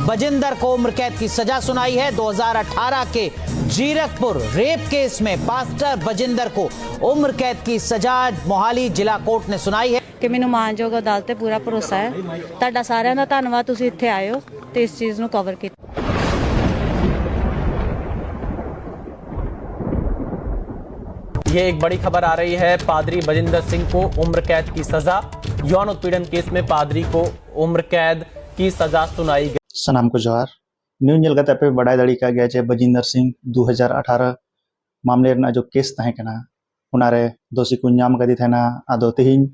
बजिंदर को उम्र कैद की सजा सुनाई है। 2018 के जीरकपुर रेप केस में पास्टर बजिंदर को उम्र कैद की सजा मोहाली जिला कोर्ट ने सुनाई है। कि मैनू मानयोग अदालत ते पूरा भरोसा है। तुहाडा सारिਆਂ ਦਾ ਧੰਨਵਾਦ, ਤੁਸੀਂ ਇੱਥੇ ਆਏ ਹੋ ਤੇ ਇਸ ਚੀਜ਼ ਨੂੰ ਕਵਰ ਕੀਤਾ। ये एक बड़ी खबर आ रही है। पादरी बजिंदर सिंह को उम्र कैद की सजा। यौन उत्पीड़न केस में पादरी को उम्र कैद की सजा सुनाई गई। सनाम को जोहार। न्यूज नेल कते पे बड़ाई दाड़ी का गया जे बजिंदर सिंह 2018 मामले रना जो केस तहे कना उनारे दोषी को नाम कदी थेना आदो तिहिन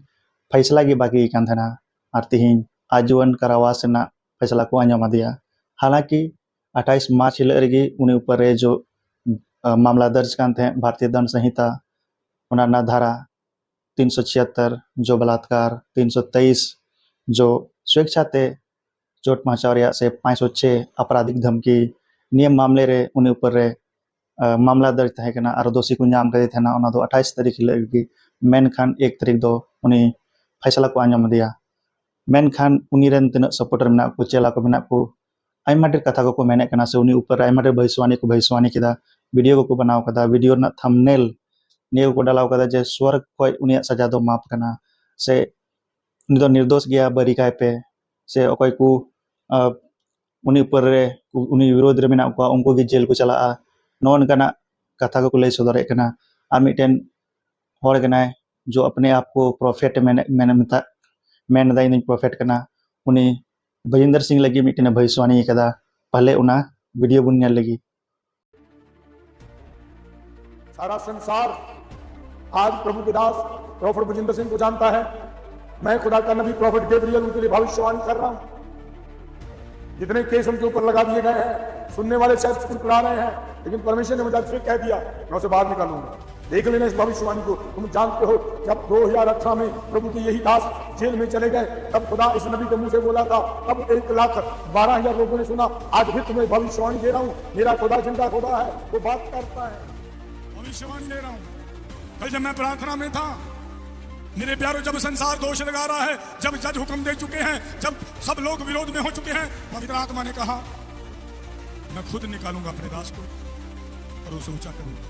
फैसला की बाकी कान थेना और तिहिन आजीवन कारावास ना फैसला को अंजाम दिया। हालांकि 28 मार्च हिल रही उन्हें ऊपर जो मामला दर्ज कान थे भारतीय दंड संहिता उना धारा 376 जो बलात्कार, 323 जो स्वेच्छा ते चोट पहुंचाव से 506 आपराधिक धमकी नियम मामले रे उन्हें ऊपर रे मामला दर्ज तहे कना और दोषी को नाम कदे थे ना 28 तारीख लगी मेन खान 1 तारीख दो उन्हें फैसला को आंजम दिया। मेन खान उन्हीं रेन तिना सपोर्टर मेना को चेला को मेना को आयमा ढेर कथा को मेने कना से उन्हीं ऊपर आयमा ढेर भविष्यवाणी किदा वीडियो को बनाव कदा वीडियो ना थंबनेल नियो को डालाव कदा जे स्वर्ग कोई उन्हीं सजा दो माफ कना से उन्हीं तो निर्दोष गया बरिकाय पे से अकोय को उन्हीं ऊपर रे उन्हीं विरोध रे मेना को उनको की जेल को चला नॉन कना कथा को लय सदर कना आ मिटेन होर कना जो अपने आप को प्रोफेट मैंने मिता मैन दाइन प्रोफेट कना उन्हीं बजिंदर सिंह लगी मिटेन भविष्यवाणी कदा पहले उना वीडियो बुन नेल लगी। सारा संसार आज प्रभु के दास प्रॉफेट बजिंदर सिंह को जानता है। मैं खुदा का नबी प्रॉफेट गैब्रियल उनके लिए भविष्यवाणी कर रहा हूं। जितने केस उनके ऊपर लगा दिए गए हैं सुनने वाले शायद कुड़कुड़ा रहे हैं, लेकिन परमेश्वर ने मुझे फिर कह दिया मैं उसे बाहर निकालूंगा। देख लेना इस भविष्यवाणी को। तुम जानते हो जब 2018 में प्रभु के यही दास जेल में चले गए तब खुदा इस नबी के मुंह से बोला था, तब 1,12,000 लोगों ने सुना। आज भी तुम्हें भविष्यवाणी दे रहा हूँ। मेरा खुदा जिंदा खुदा है, वो बात करता है। भविष्यवाणी दे रहा हूँ। कल जब मैं प्रार्थना में था मेरे प्यारों, जब संसार दोष लगा रहा है, जब जज हुक्म दे चुके हैं, जब सब लोग विरोध में हो चुके हैं, पवित्र आत्मा ने कहा मैं खुद निकालूंगा अपने दास को और उसे ऊंचा करूंगा।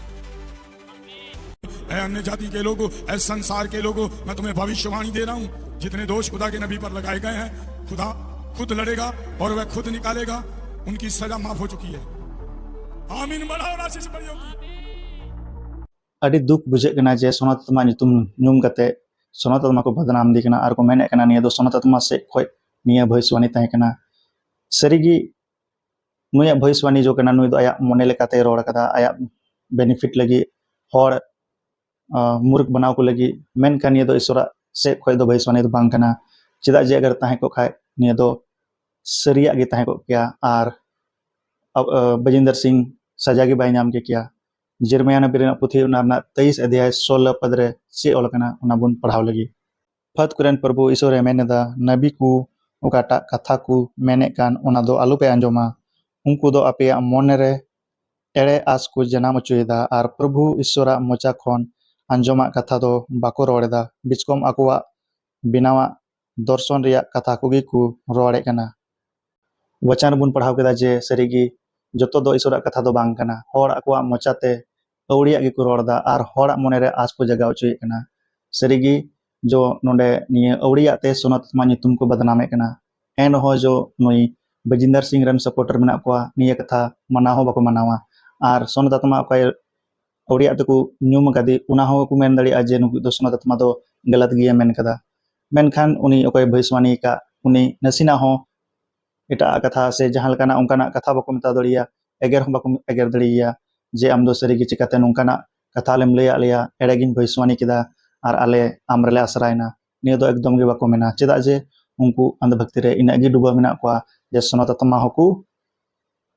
ऐ अन्य जाति के लोगों, ऐ संसार के लोगों, मैं तुम्हें भविष्यवाणी दे रहा हूं। जितने दोष खुदा के नबी पर लगाए गए हैं खुदा खुद लड़ेगा और वह खुद निकालेगा। उनकी सजा माफ हो चुकी है। आमीन। बढ़ाओ आशीष बढ़ियो अड़ी दुख बुझे कना जे सोनातमा नितुम न्यूम कते सोनातमा को बदनाम दी कना और को मेने कना निया दो सोनातमा से खोय निया भविष्यवाणी तहे कना सरीगी नुया भविष्यवाणी जो कना नुय दो आया मोने लेकाते रोड कदा आया बेनिफिट लगी होड़ मूर्ख बनाव को लगी मेन का निया दो ईश्वरा से खोय दो भविष्यवाणी दो बांग कना चिदा जे अगर तहे को खाय निया दो सरिया गे तहे को क्या और बजिंदर सिंह सजा की बाय नाम के क्या जर्मया नबी पुथी 23 अध्याय 16 पद रे से ओलकना उना बुन पढ़ाव लगी। फत कुरेन प्रभु ईश्वर मेनेदा नबी को ओकाटा कथा को मेने कान उना दो आलू पे अंजोमा उनको दो अपे मोने रे एड़े आस को जनाम चुयदा और प्रभु ईश्वर मोचा खन अंजोमा कथा दो बाको रोड़ेदा बिचकम आकुआ बिनावा दर्शन रिया कथा कोगी को रोड़े कना। वचन बुन पढ़ाव केदा जे सरीगी जतो दो ईश्वर कथा दो बांग कना होड़ आकुआ मोचाते अवड़िया की रोड़ा और हर मोने रे आस को जगाव चुना। सरीगी जो नोडे निये अवड़िया ते सोनातमा नितुम को बदनामे कना एन हो जो नुई बजिंदर सिंह रन सपोर्टर मेना को निये कथा मना हो बाको मनावा और सोनातमा को अवड़िया तको न्यूम कदी उना हो को मेन दड़ी जे नुकु दो सोनातमा दो गलत गिया मेन कदा मेनखान उनी ओकय भविष्यवाणी का उनी नसीना हो एटा कथा से जहां लकाना उनकाना कथा बाको मेता दड़िया एगर हो बाको एगर दड़िया जे आम दो सरीगी चिकाते नोंकाना कथा लेम लैया लिया एड़ेगिन भविष्यवाणी किदा और आले आमरेले आसरायना निया दो एकदम गे बाको मेना चेदा जे उनको अंधभक्ति रे इना गी डुबा मेना को जे सोनातमा होकु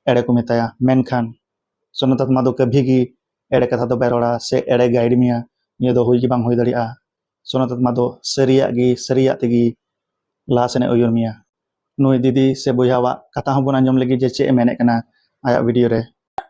एड़े को मेताया मेनखान सोनातमा दो कभी गी एड़े कथा दो बैरोड़ा से एड़े गाइड मिया निया दो हुई की बांग हुई दड़िया सोनातमा दो सरिया तेगी लासेने उयुर मिया नुई दीदी से बुझावा कथा हो बन अंजम लगी जे चे मेने कना आया वीडियो रे।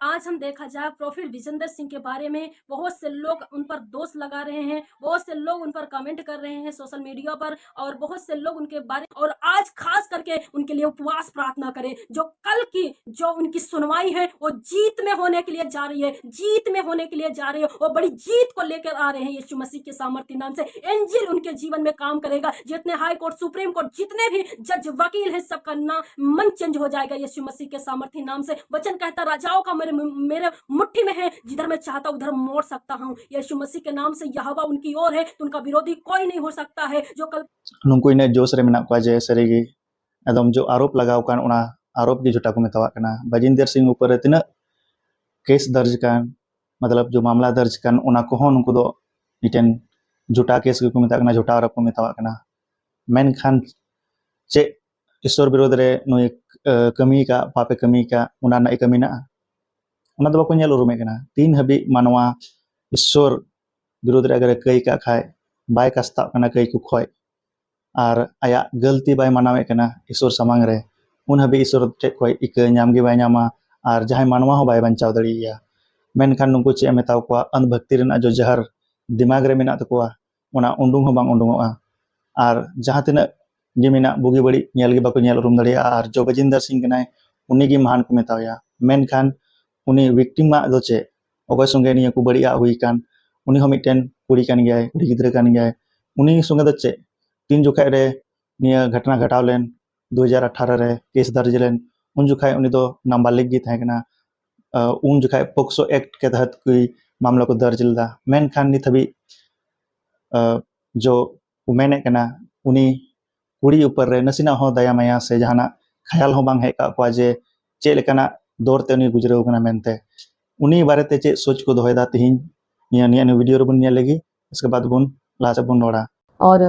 आज आज हम देखा जाए प्रोफेसर विजेंद्र सिंह के बारे में बहुत से लोग उन पर दोष लगा रहे हैं, बहुत से लोग उन पर कमेंट कर रहे हैं सोशल मीडिया पर, और बहुत से लोग उनके बारे और आज खास करके उनके लिए उपवास प्रार्थना करें। जो कल की जो उनकी सुनवाई है वो जीत में होने के लिए जा रही है, जीत में होने के लिए जा रही है, वो बड़ी जीत को लेकर आ रहे हैं यीशु मसीह के सामर्थ्य नाम से। एंजिल उनके जीवन में काम करेगा। जितने हाई कोर्ट, सुप्रीम कोर्ट, जितने भी जज, वकील हैं, सबका नाम मन चेंज हो जाएगा यीशु मसीह के सामर्थ्य नाम से। वचन कहता राजाओं का मेरे मुट्ठी में है, जिधर मैं चाहता उधर मोड़ सकता हूँ। यीशु मसीह के नाम से यहोवा उनकी ओर है तो उनका विरोधी कोई नहीं हो सकता है। जो कल नुंकु इन जोश रे मेना को जे सरीगी एकदम जो आरोप लगाव कान उना आरोप की झूठा को मेतावा कना। बजिंदर सिंह ऊपर तिना केस दर्ज कान, मतलब जो मामला दर्ज कान उना को हों नुंकु दो मिटेन झूठा केस को मेता कना, झूठा आरोप को मेतावा कना। मेन खान चे ईश्वर विरोध रे नुई कमी का पापे कमी का उना ना कमी ना उना दो बाको नेल उरुमे कना। तीन हबी मानवा ईश्वर विरोध रे अगर कई का खाए बाय कास्ता कना कई को खोय और आया गलती बाय मानावे कना ईश्वर समांग रे उन हबी ईश्वर टे खोय इक नाम गे बाय नामा और जहां मानवा हो बाय बंचाव दड़िया। मेनखान नुंकु चे मेताव को अंधभक्ति रेना जो जहर दिमाग रे मेना तकोआ उना उंडुंग हो बांग उंडुंगोआ और जहां तिना गे मेना बुगी बड़ी नेल गे बाको नेल उरुम दड़िया। और जो बजिंदर सिंह कनाय उनी गे महान को मेतावया। मेनखान उनी विक्टिम मा दो चे ओगय संगे निया को बड़िया हुई कान उनी हो मिटेन कुड़ी कान गयाय, कुड़ी गिद्रा कान गयाय। उनी संगे दो चे तीन जुखाय रे निया घटना घटाव लेन 2018 रे केस दर्ज लेन उन जुखाय उनी दो नाबालिग गी थाय कना। उन जुखाय पोक्सो एक्ट के तहत कोई मामला को दर्ज लेदा। मेनखान नित हबी जो उमेने कना उनी कुड़ी ऊपर रे नसीना हो दया माया से जहाना ख्याल हो बांग है का को जे चे लेकना दौरते उनी गुजराव कना मेनते उनी बारेते चे सोच को दोहेदा तिहिन निया निया वीडियो रे बुन निया लेगी। इसके बाद बुन लाचा बुन रोड़ा। और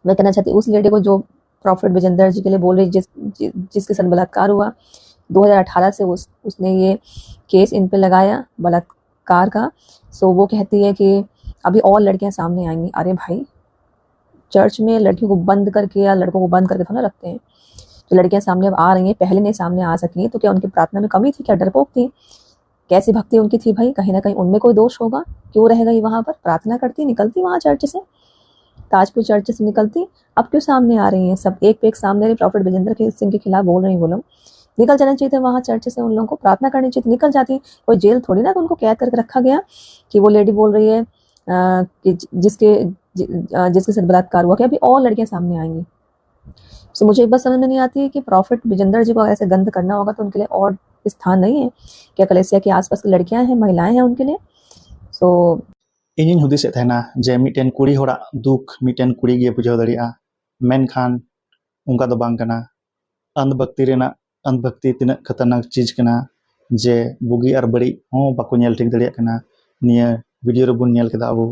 मैं कहना चाहती हूँ उस लेडी को जो प्रॉफिट विजेंद्र जी के लिए बोल रही जिसके साथ बलात्कार हुआ 2018 से उसने ये केस इन पे लगाया बलात्कार का। सो वो कहती है कि अभी और लड़कियां सामने आएंगी। अरे भाई, चर्च में लड़कियों को बंद करके या लड़कों को बंद करके थोड़ा रखते हैं। तो लड़कियां सामने अब आ रही हैं, पहले नहीं सामने आ सकी तो क्या उनकी प्रार्थना में कमी थी? क्या डरपोक थी? कैसी भक्ति उनकी थी भाई? कहीं ना कहीं उनमें कोई दोष होगा। क्यों रह गई वहां पर? प्रार्थना करती, निकलती वहां चर्च से, ताजपुर चर्च से निकलती। अब क्यों सामने आ रही हैं? सब एक पे एक सामने रही। प्रॉफिट विजेंद्र सिंह के खिलाफ बोल रही वो लोग। निकल जाना चाहिए था वहां चर्च से, उन लोगों को प्रार्थना करनी चाहिए, निकल जाती। कोई जेल थोड़ी ना तो उनको कैद करके रखा गया कि वो लेडी बोल रही है कि जिसके साथ बलात्कार हुआ कि अभी और लड़कियां सामने आएंगी। तो मुझे एक बात समझ में नहीं आती है कि प्रॉफिट विजेंद्र जी को अगर ऐसे गंद करना होगा तो उनके लिए और स्थान नहीं है क्या? कलेसिया के आसपास की लड़कियां हैं, महिलाएं हैं उनके लिए। सो इन हुदी से थेना जे मिटेन कुड़ी होड़ा दुख मिटेन कुड़ी गे बुझाव दड़िया। मेनखान उनका दो बांग कना। अंधभक्ति रेना अंधभक्ति तिना खतरनाक चीज कना जे बुगी और बड़ी हो बाको नेल ठीक दड़िया कना। निया वीडियो रे बुन नेल केदा अबो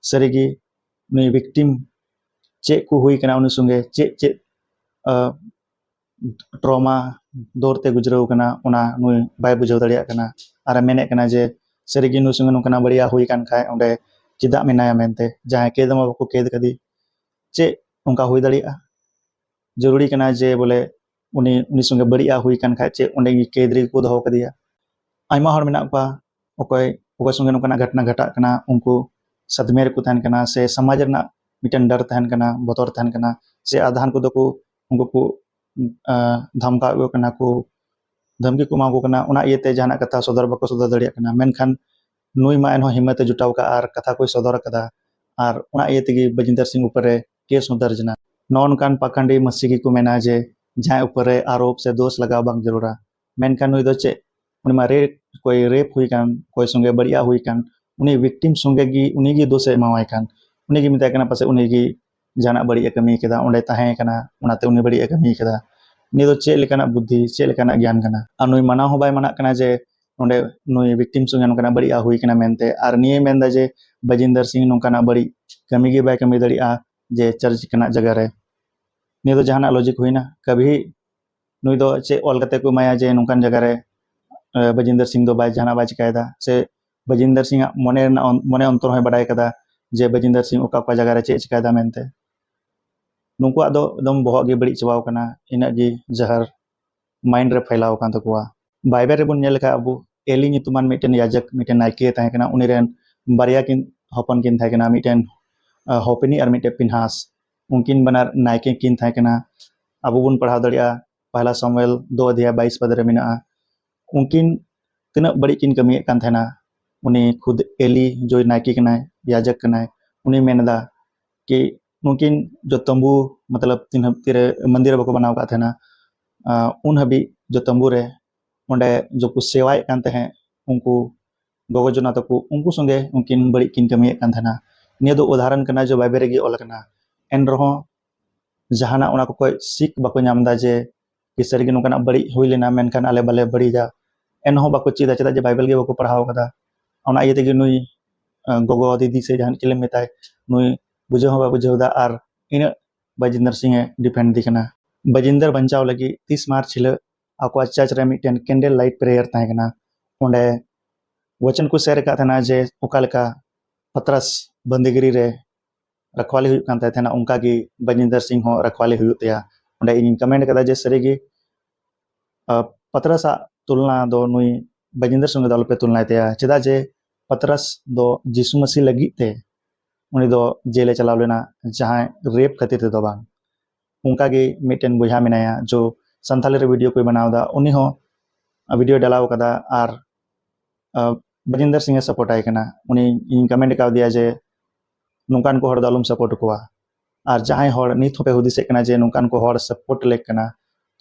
सरीगी नुई विक्टिम चे को हुई कना उन संगे चे ट्रॉमा दौरते गुजराव कना उना नुई बाय बुझाव दड़िया कना। और मेने कना जे सरीगी नु संगे नोकना बढ़िया हुई कान खाय ओंडे चिदा मेनाया मेनते जहां केदमा बाको केद कदी चे उनका हुई दड़िया। जरूरी कना जे बोले उनी उनी संगे बढ़िया हुई कान खाय चे ओंडे गी केदरी को दोहो कदिया। आयमा हर मेना पा ओकय संगे नोकना घटना घटा कना उनको सदमेर को तहन कना से समाज रना मिटन डर तहन कना, बतर तहन कना से आधान को दको उनको को धमका कना को धमकी को मांगो कना उना इयते जहाना कथा सदर बको सदर दड़िया कना। मेनखान नुई मा एनहो हिम्मत जुटाव का और कथा कोई सदर कदा और उना इयते गी बजिंदर सिंह ऊपर केस हो दर्जना। नौनकान पाखंडी मसीगी को मेना जे जहां ऊपर आरोप से दोष लगाव बांग जरूरा। मेनखान नुई दो चे उनी मा कोई रेप हुई कान कोई संगे बढ़िया हुई कान उनी विक्टिम संगे गी उनी गी दोषे एमावाय कान उनी गी मिताय कना पासे उनी गी जाना बढ़िया कमी केदा ओंडे ताहें कना उनाते उनी बढ़िया कमी केदा। नि दो चे लेकाना बुद्धि चे लेकाना ज्ञान कना। आ नुई माना हो बाय माना कना जे ओंडे नुई विक्टिम संगे नोकना बढ़िया हुई कना मेनते और निये मेनदा जे बजिंदर सिंह नोकना बड़ी कमी गी बाय कमी दड़िया जे चर्च कना जगह रे। नि दो जहाना लॉजिक हुईना कभी नुई दो चे ऑल कते को माया जे नोकान जगह रे बजिंदर सिंह दो बाय जहाना बाय चिकायदा से बजिंदर सिंह मने अंतर होय बडाय कदा जे बजिंदर सिंह ओका ओका जगह रे चे चिकायदा मेनते। नुकुआ दो एकदम बहुत गे बड़ी चबाव कना। इना गी जहर माइंड रे फैलाव कान तकुआ। बाइबल रे बुन नेल का अबु एली nyutuman miten yajak miten naike tahe kana uniren baria kin hopon kin tahe kana miten hopeni ar miten pinhas mungkin benar naike kin tahe kana abu bun padhaw daria pahla Samuel 2 adhyay 22 pad re mena mungkin tina badi kin kami kan thena uni khud Eli jo naike kana yajak kana uni menda कि mungkin जो तंबू मतलब तीन तीरे मंदिर बको बनाव का थेना उन हबी जो तंबू रे ओंडे जो को सेवाय कांते हैं उनको गोगो जना तको उनको संगे उनकिन बड़ी किन कमी कान थेना निया दो उदाहरण कना जो बाइबल रे ऑल कना एन रहो जहाना ओना को कोई सीख बको नामदा जे कि सरिगे नोकना बड़ी हुई लेना मेनखान आले बाले बड़ी जा एन हो बको चीदा चदा जे बाइबल गे बको पढ़ाव कदा ओना इये तेगे नुई गोगो दीदी से जहान चिले मेताय नुई बुझाव बुझावदा और इन बजिंदर सिंह डिफेंड दिखना बजिंदर बचाव लगी 30 मार्च हिल आको चर्च रे मिटन कैंडल लाइट प्रेयर ताकना ओंडे वचन को शेयर का थना जे ओकालका पतरस बंदीगिरी रे रखवाली हुई कांता थना उनका की बजिंदर सिंह हो रखवाली हुई तया ओंडे इन कमेंट कदा जे सरीगी पतरस तुलना दो नुई बजिंदर संग दल पे तुलना तया चदा जे पतरस दो यीशु मसीह लगी ते उनी दो जेले चलाव लेना जहां रेप खातिर ते दो बांग उनका गे मिटन बुझा मिनाया जो संथाली रे वीडियो कोई बनावदा उनी हो वीडियो डालाव कदा और बजिंदर सिंह सपोर्ट आय कना उनी इन कमेंट का दिया जे नुकान को हर दालुम सपोर्ट कोआ और जहां हर नित होपे हुदिस कना जे नुकान को हर सपोर्ट लेक कना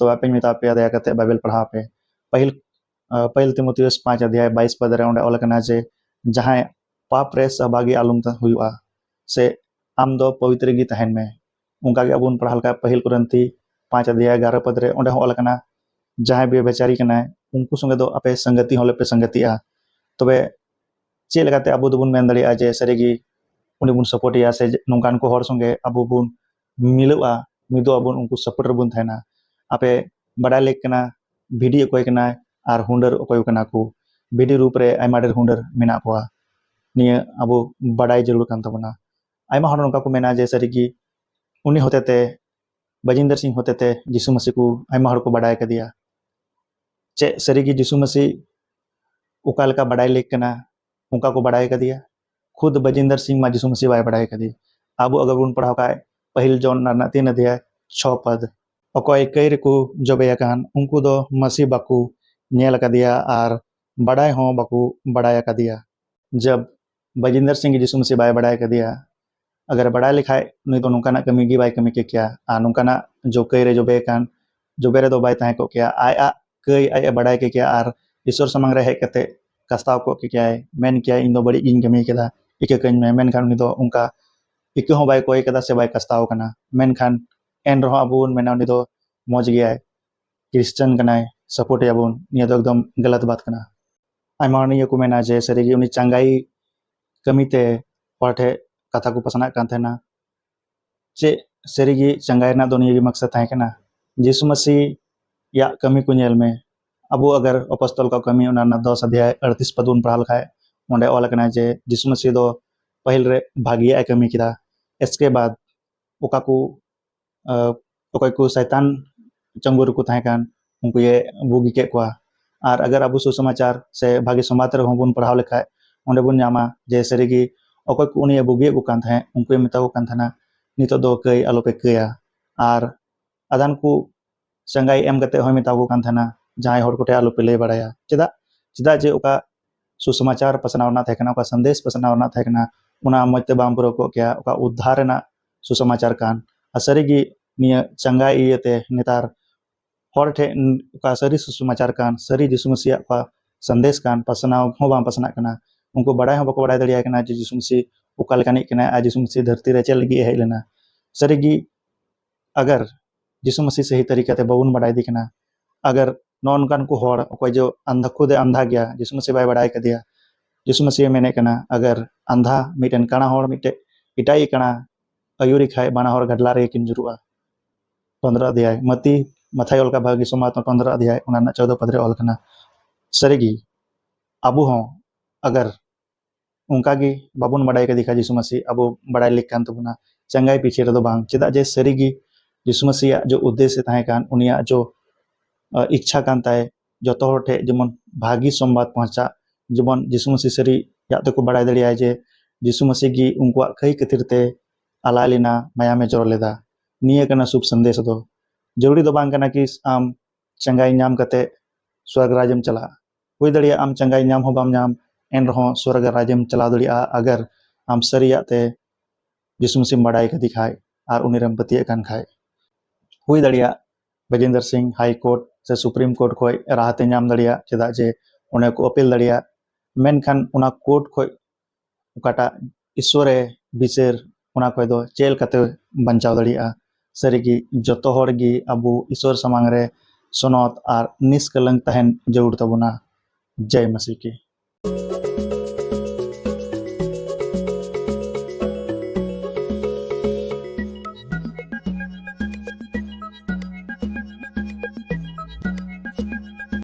तो आपे मिता पे दया कते बाइबल पढ़ा पे पहिल तिमोथियस 5 अध्याय 22 पद रे ओंडे ऑल कना जे जहां पाप रे सहभागी आलुम त हुआ से आम दो पवित्र गी तहन में उनका के अबुन पढ़ाल का पहिल कुरंती 5 अध्याय 11 पद रे ओंडे हो ऑल कना जहां बे बेचारी कना उनको संगे दो आपे संगति होले पे संगतिया तबे चे लगाते अबु दबुन मेन दड़िया जे सरीगी उनी बुन सपोर्ट या से नोंकान को हर संगे अबु बुन मिलुआ मिदो अबुन उनको सपोर्टर बुन थायना आपे बड़ा लेक कना भिडी कोय कना आर हुंडर कोय कना को भिडी रूप रे आयमा डेर हुंडर मेना कोआ निया अबु बड़ाई जरूर कान तबना आयमा हर नोंका को मेना जे सरीगी उनी होते ते बजिंदर सिंह होते थे यीशु मसीह को आयमा हर को बड़ाई कर दिया चे सरीगी यीशु मसीह उकाल का बड़ाई लेक कना उनका को बड़ाई कर दिया खुद बजिंदर सिंह मा यीशु मसीह बाय बड़ाई कर दी अब अगर उन पढ़ाव का पहिल जौन ना 3 अध्याय 6 पद अकोय कई को जबे कान उनको दो मसीह बाकू नेल का दिया और बड़ाई हो बाकू बड़ाई कर दिया जब बजिंदर सिंह यीशु मसीह बाय बड़ाई कर दिया अगर बड़ाई लिखाए नहीं तो नुकाना कमी गी बाय कमी के क्या आ नुकाना जो कई रे जो बेकान जो बेरे दो बाय ताहे को क्या आय कई आय बड़ाई के क्या आर ईश्वर समंग रे हेकते कस्ताव को के क्या है मेन क्या इन दो बड़ी इन कमी केदा इके कन में मेन खान दो उनका इके हो बाय कोई केदा से बाय कस्ताव कना मेन खान एन रहो अबुन मेना नि दो मौज गया है क्रिश्चियन कना सपोर्ट याबुन निया दो एकदम गलत बात कना आयमा नि को मेना जे सरीगी उनी चंगाई कमीते पढ़े कथा को पसना कान थेना चे सरीगी चंगाई ना दोनी मकसद थाए कना यीशु मसीह या कमी को नेल में अब अगर अपस्तल का कमी उना 10 अध्याय 38 पद उन पढ़ाल खाए ओंडे ऑल कना जे यीशु मसीह दो पहिल रे भागिया कमी किदा इसके बाद ओका को ओकय को शैतान चंगुर को थाए कान उनको ये बुगी के कोआ और अगर अब सुसमाचार से भागी समाचार हो बुन पढ़ाव लेखाय ओंडे बुन नामा जे सरीगी अकोय को उनी बुगी को कान थाए उनको मिता को कान थाना नितो दो कई आलो पे कया और आदान को चंगाई एम कते होय मिता को कान थाना जहां हर कोटे आलो पे ले बड़ाया चदा जे ओका सुसमाचार पसनावना थाए कना ओका संदेश पसनावना थाए कना उना मते बाम पुरो को क्या ओका उद्धार ना सुसमाचार कान असरीगी निया चंगाई येते नेतार हर ठे ओका सरी सुसमाचार कान सरी यीशु मसीह का संदेश कान पसनाव हो बाम पसना कना उनको बड़ा हो बको बड़ा दड़िया कना यीशु मसीह ओका लेकानी कना आज यीशु मसीह धरती रे चल लगी है लेना सरीगी अगर यीशु मसीह सही तरीका ते बबुन बड़ाई दी कना अगर नॉन कान को हर कोई जो अंधा खुद अंधा गया यीशु मसीह बाय बड़ाई कर दिया यीशु मसीह मेने कना अगर अंधा मिटन काना हर मिटे इटाई कना अयुरी खाए बाना हर गडला रे किन जुरुआ 15 अध्याय मती मथाई ओल का भागी समात 15 अध्याय उना 14 पद रे ओल कना सरीगी अबु हो अगर उनका गी बाबुन बड़ाई के दिखा यीशु मसीह अब बड़ाई लिख कान तबुना चंगाई पीछे रे दो बांग चेदा जे सरीगी यीशु मसीह जो उद्देश्य थाए कान उनिया जो इच्छा कान ताए जतो हर ठे जेमन भागी संवाद पहुंचा जेमन यीशु मसीह सरी याते को बड़ाई दड़िया जे यीशु मसीह गी उनकुआ कई खातिर ते आला लेना मायामे जर लेदा निये कना शुभ संदेश दो जरूरी दो बांग कना कि आम चंगाई नाम कते स्वर्ग राज्यम चला हुई दड़िया आम चंगाई नाम हो बाम नाम एन रहो स्वर्ग राज्यम चला दड़िया अगर आम सरियाते यीशु मसीह बड़ाई का दिखाए और उन्हें पतिये कान खाए हुई दड़िया बजेंद्र सिंह हाई कोर्ट से सुप्रीम कोर्ट खोय राहते नाम दड़िया चेदा जे उन्हें को अपील दड़िया मेनखान उना कोर्ट खोय उकाटा ईश्वरे बिचार उना खोय दो चेल कते बंचाव दड़िया सरीगी जतो होड़गी अबू ईश्वर समांग रे सोनत और निष्कलंक तहन जरूर तबना जय मसीह की।